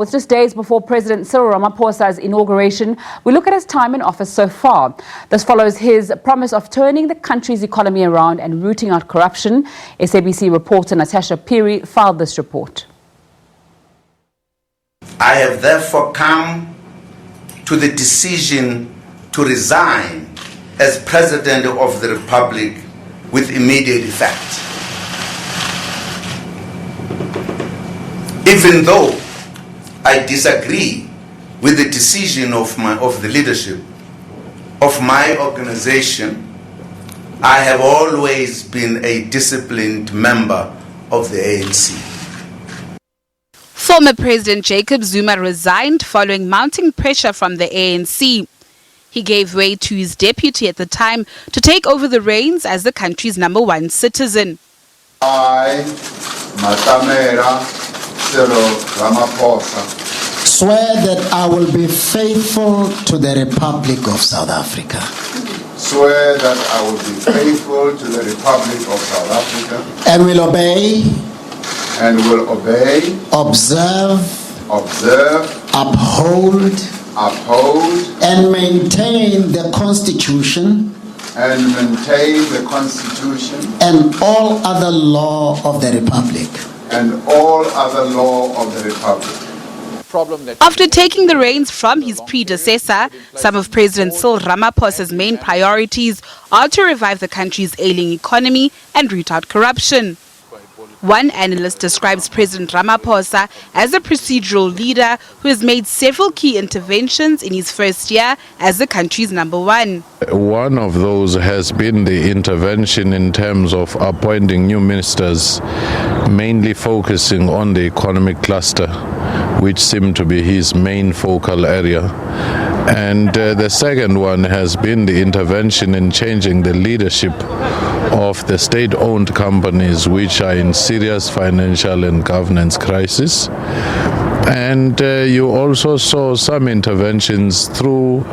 It's just days before President Cyril Ramaphosa's inauguration. We look at his time in office so far. This follows his promise of turning the country's economy around and rooting out corruption. SABC reporter Natasha Phiri filed this report. I have therefore come to the decision to resign as President of the Republic with immediate effect. Even though I disagree with the decision of the leadership of my organization, I have always been a disciplined member of the ANC. Former President Jacob Zuma resigned following mounting pressure from the ANC. He gave way to his deputy at the time to take over the reins as the country's #1 citizen. I, Cyril Ramaphosa, swear that I will be faithful to the Republic of South Africa. Swear that I will be faithful to the Republic of South Africa. And will obey. And will obey. Observe. Uphold. And maintain the Constitution. And maintain the Constitution. And all other law of the Republic. And all other law of the Republic. After taking the reins from his predecessor, some of President Cyril Ramaphosa's main priorities are to revive the country's ailing economy and root out corruption. One analyst describes President Ramaphosa as a procedural leader who has made several key interventions in his first year as the country's #1. One of those has been the intervention in terms of appointing new ministers, mainly focusing on the economic cluster, which seemed to be his main focal area. And the second one has been the intervention in changing the leadership of the state-owned companies which are in serious financial and governance crisis. And you also saw some interventions through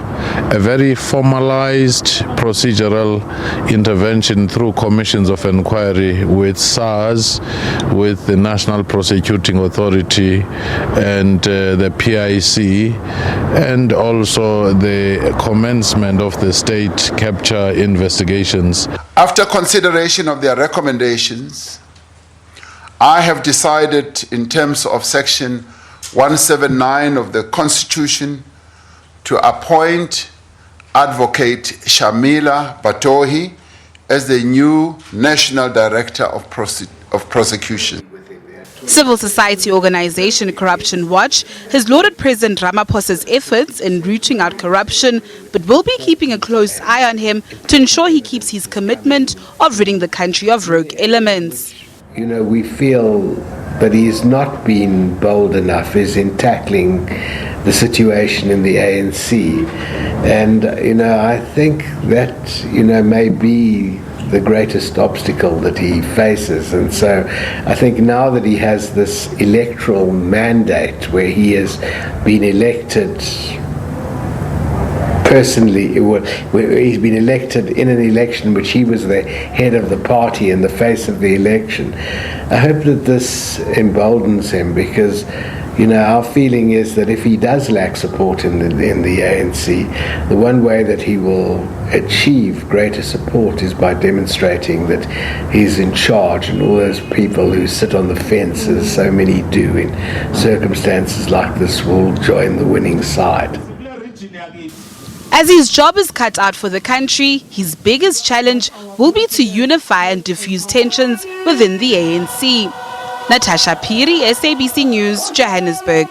a very formalized procedural intervention through commissions of inquiry with SARS, with the National Prosecuting Authority and the PIC, and also the commencement of the state capture investigations. After consideration of their recommendations, I have decided in terms of Section 179 of the Constitution to appoint Advocate Shamila Batohi as the new National Director of Prosecution. Civil society organization Corruption Watch has lauded President Ramaphosa's efforts in rooting out corruption, but will be keeping a close eye on him to ensure he keeps his commitment of ridding the country of rogue elements. You know, we feel that he's not been bold enough in tackling the situation in the ANC. And, I think that, may be the greatest obstacle that he faces. And so I think now that he has this electoral mandate where he has been elected personally, he's been elected in an election which he was the head of the party and the face of the election. I hope that this emboldens him, because our feeling is that if he does lack support in the ANC, the one way that he will achieve greater support is by demonstrating that he's in charge, and all those people who sit on the fence, as so many do in circumstances like this, will join the winning side. As his job is cut out for the country, his biggest challenge will be to unify and diffuse tensions within the ANC. Natasha Phiri, SABC News, Johannesburg.